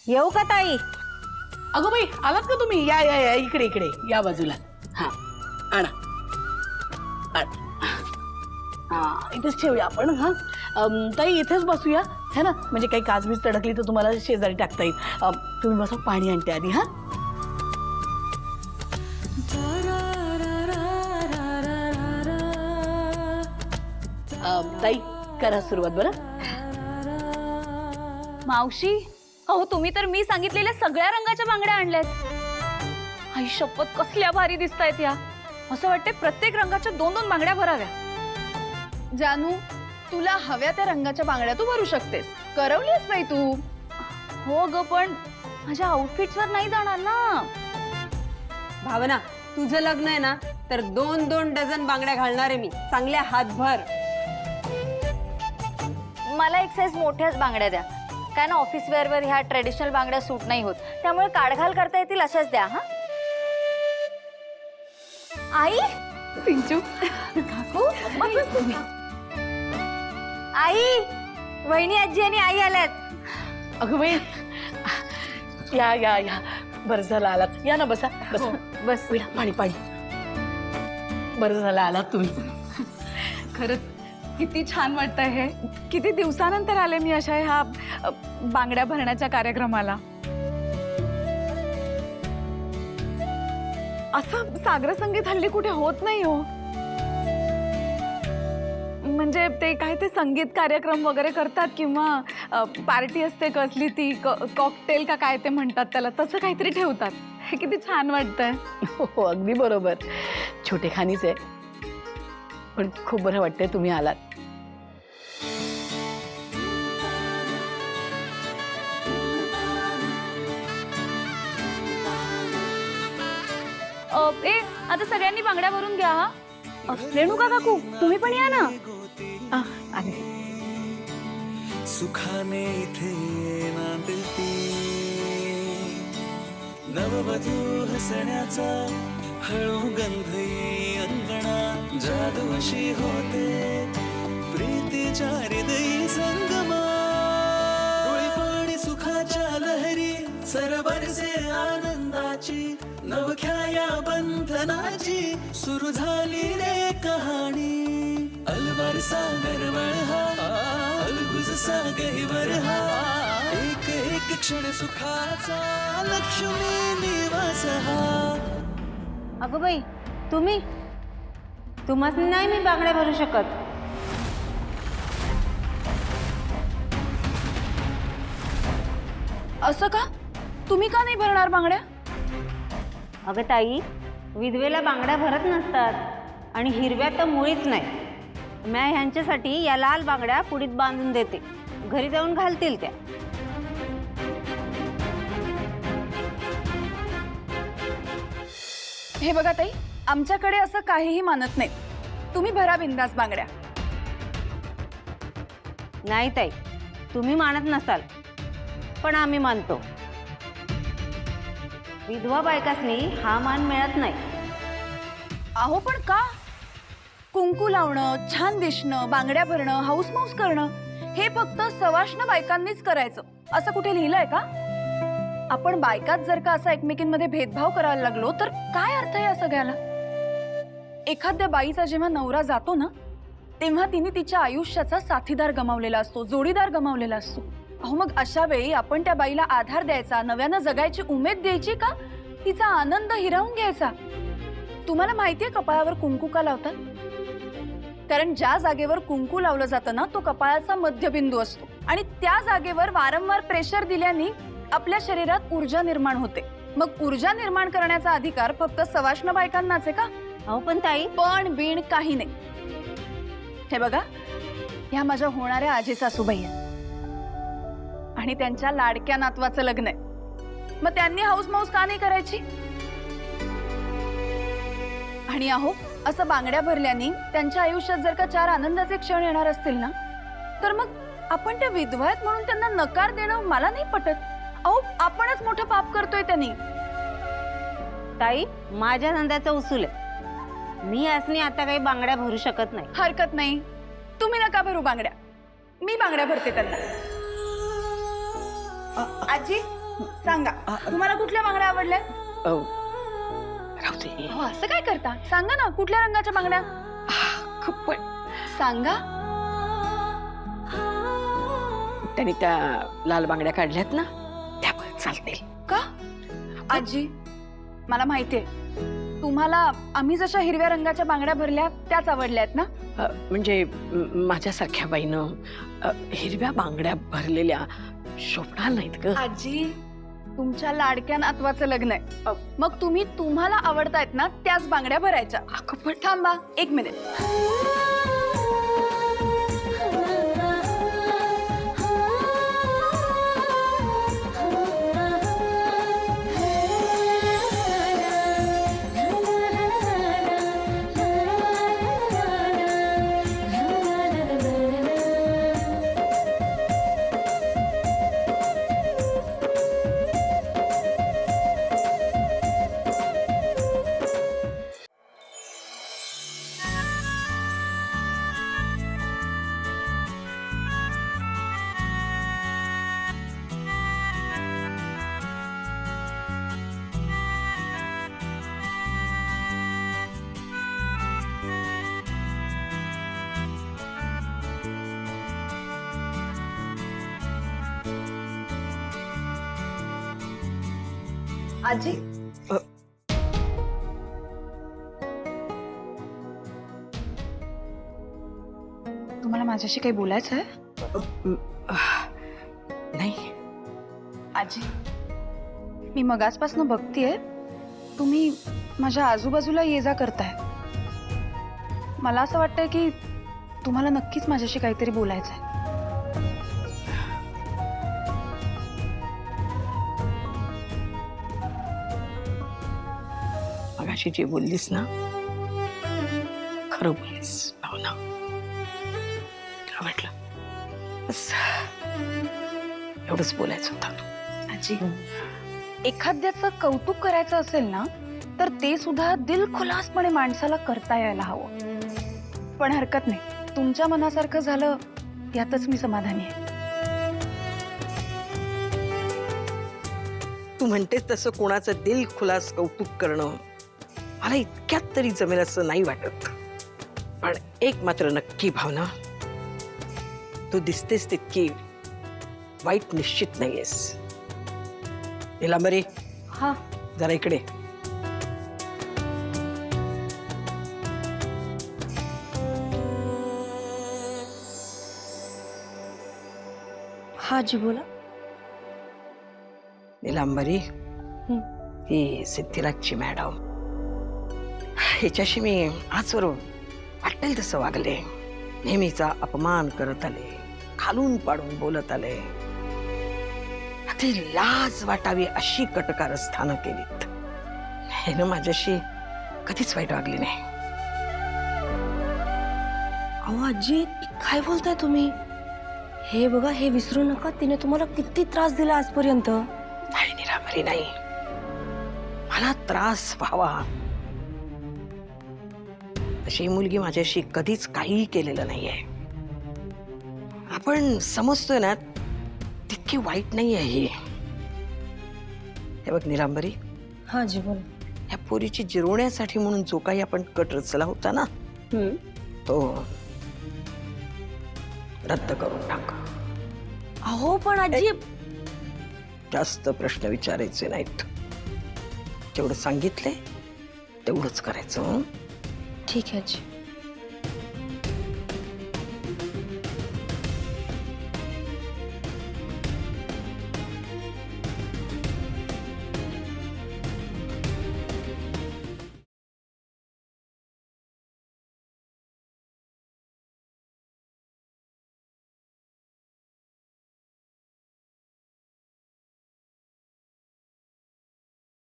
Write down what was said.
येऊ का ताई? अगो बाई आलात का तुम्ही? या या या इकडे इकडे या बाजूला. हा आणा हा इथेच ठेवूया आपण. हा ताई इथेच बसूया है ना, म्हणजे काही काजबीज तडकली तर तुम्हाला शेजारी टाकता येईल. तुम्ही बसा, पाणी आणते आधी. हा ताई करा सुरुवात बरं. मावशी, अहो तुम्ही तर मी सांगितलेल्या सगळ्या रंगाच्या बांगड्या आणल्यात. आई शपथ, कसल्या भारी दिसतायत या. असं वाटतंय प्रत्येक रंगाच्या 2-2 बांगड्या भराव्या. जानू, तुला हव्या त्या रंगाच्या बांगड्या तू भरू शकतेस. करवलीस बाई तू. हो ग, पण माझ्या आउटफिट्सवर नाही जाणार ना. भावना, तुझं लग्न आहे ना, तर 2-2 डझन बांगड्या घालणार आहे मी, चांगल्या हातभर. मला एक साईज मोठ्याच बांगड्या द्या, काय ना ऑफिस वेअरवर ह्या ट्रेडिशनल बांगड्या सूट नाही होत, त्यामुळे काढघाल करता येतील अशाच द्या. हा आई, पिंचू काकू, आई, वहिनी, आजी आणि आई आल्यात. अगं बाई या या या, बरं झालं आलात. या ना, बसा बसा. बस. पाणी पाणी. बरं झालं आलात तुम्ही. खरंच किती छान वाटतंय हे. किती दिवसानंतर आले मी अशा ह्या बांगड्या भरण्याच्या कार्यक्रमाला. असं सागर संगीत हल्ली कुठे होत नाही हो. म्हणजे ते काय ते संगीत कार्यक्रम वगैरे करतात किंवा पार्टी असते कसली ती कॉकटेल का काय ते म्हणतात त्याला, तसं काहीतरी ठेवतात. हे किती छान वाटतंय. हो अगदी बरोबर. छोटे खानीच आहे, पण खूप बरं वाटतंय तुम्ही आलात. ए, आता सगळ्यांनी बांगड्या भरून घ्या. हा रेणुका काकू, तुम्ही पण या ना. आले. सुखाने इथे नांदती नववधू हसण्याचा हळू गंध येई अंगणा, जादू अशी होते प्रीतीच्या हृदयी संगमा. डोळीपाणी सुखाच्या लहरी सरबरसे आनंदाची, नवख्या या बंधनाची सुरू झाली रे कहाणी. अलवार सागर हा अलगुज सागहीवर हा, एक एक क्षण सुखाचा लक्ष्मी निवास हा. अगं बाई, तुम्हाला नाही मी बांगड्या भरू शकत. असं का? तुम्ही का नाही भरणार बांगड्या? अगं ताई, विधवेला बांगड्या भरत नसतात, आणि हिरव्या तर मुळीच नाही. मी ह्यांच्यासाठी या लाल बांगड्या पुडीत बांधून देते, घरी जाऊन घालतील त्या. हे बघा ताई, आमच्याकडे असं काहीही मानत नाही. तुम्ही भरा बिंदास बांगड्या. नाही ताई, तुम्ही मानत नसाल, पण आम्ही मानतो. विधवा बायकासनी हा मान मिळत नाही. अहो पण का? कुंकू लावणं, छान दिसणं, बांगड्या भरणं, हाऊस माऊस करणं हे फक्त सवाष्ण बायकांनीच करायचं असं कुठे लिहिलंय का? आपण बायकाच जर का असा एकमेकींमध्ये भेदभाव करायला लागलो तर काय अर्थ आहे या सगळ्याला? एखाद्या बाईचा जेव्हा नवरा जातो ना, तेव्हा तिने तिच्या आयुष्याचा साथीदार गमावलेला असतो, जोडीदार गमावलेला असतो. अहो मग अशा वेळी आपण त्या बाईला आधार द्यायचा, नव्यानं जगायची उमेद द्यायची का तिचा आनंद हिरावून घ्यायचा? तुम्हाला माहितीये कपाळावर कुंकू का लावतात? कारण ज्या जागेवर कुंकू लावलं जातं ना, तो कपाळाचा मध्यबिंदू असतो, आणि त्या जागेवर वारंवार प्रेशर दिल्याने आपल्या शरीरात ऊर्जा निर्माण होते. मग ऊर्जा निर्माण करण्याचा अधिकार फक्त सवाष्ण बायकांनाच आहे का? अहो पण ताई, पण बिण काही नाही. हे बघा, ह्या माझ्या होणाऱ्या आजी सासूबाई आहेत आणि त्यांच्या लाडक्या नातवाचं लग्न आहे. मग त्यांनी हाऊस माऊस का नाही करायची? आणि अहो, असं बांगड्या भरल्याने त्यांच्या आयुष्यात जर का 4 आनंदाचे क्षण येणार असतील ना, तर मग आपण त्या विधवा आहेत म्हणून त्यांना नकार देणं मला नाही पटत. अहो, आपणच मोठं पाप करतोय त्यांनी. ताई, माझ्या धंद्याचा उसूल आहे. मी असनी आता काही बांगड्या भरू शकत नाही. हरकत नाही, तुम्ही नका भरू बांगड्या, मी बांगड्या भरते त्यांना. आजी, सांगा तुम्हाला कुठल्या बांगड्या आवडल्या? राहू दे. हो असं काय करता, सांगा ना कुठल्या रंगाच्या बांगड्या पण सांगा. त्यांनी त्या लाल बांगड्या काढल्यात ना, त्या पण चालतील. का आजी? मला माहितीये तुम्हाला आम्ही जशा हिरव्या रंगाच्या बांगड्या भरल्या त्याच आवडल्यात ना. म्हणजे माझ्यासारख्या बाईनं हिरव्या बांगड्या भरलेल्या शोभणार नाहीत ग. आजी तुमच्या लाडक्या नातवाचं लग्न आहे, मग तुम्ही तुम्हाला आवडतायत ना त्याच बांगड्या भरायच्या. अगं पण थांबा 1 मिनिट. आजी तुम्हाला माझ्याशी काही बोलायचं आहे? नाही. आजी मी मगासपासून बघतीये तुम्ही माझ्या आजूबाजूला ये जा करताय. मला असं वाटतंय की तुम्हाला नक्कीच माझ्याशी काहीतरी बोलायचं आहे. मगाशी जे बोललीस ना, खरं बोललीस भावना. तुला वाटलं बस एवढंच बोलायचं होतं. आजी एखाद्याचं कौतुक करायचं असेल ना तर ते सुद्धा दिलखुलासपणे माणसाला करता यायला हवं. पण हरकत नाही, तुमच्या मनासारखं झालं यातच मी समाधानी आहे. तू म्हणतेस तसं कोणाचं दिल खुलास कौतुक करणं मला इतक्यात तरी जमेल असं नाही वाटत. पण एक मात्र नक्की भावना, तू दिसतेस तितकी वाईट निश्चित नाहीयेस. निलांबरी, हा जरा इकडे. हा आजी बोला. निलांबरी, ही सिद्धिराजची मॅडम. हिच्याशी मी आजवर वाटेल तसं वागले. नेहमीचा अपमान करत आले, खालून पाडून बोलत आले. ती लाज वाटावी अशी कटकारस्थानं केलीत. हे ना माझ्याशी कधीच वाईट वागली नाही. अहो आजी काय बोलताय तुम्ही? हे बघा, हे विसरू नका, तिने तुम्हाला किती त्रास दिला आजपर्यंत. नाही निरामरी, नाही. मला त्रास व्हावा अशी मुलगी माझ्याशी कधीच काही केलेलं नाहीये. आपण समजतोय ना तितकी वाईट नाही आहे ही. हे बघ निलांबरी, हा जी बोल. या पोरीची जिरवण्यासाठी म्हणून जो काही आपण कट रचला होता ना, तो रद्द करून टाक. अहो पण आजी, जास्त प्रश्न विचारायचे नाहीत. जेवढं सांगितलंय तेवढंच करायचं. ठीक आहे आजी.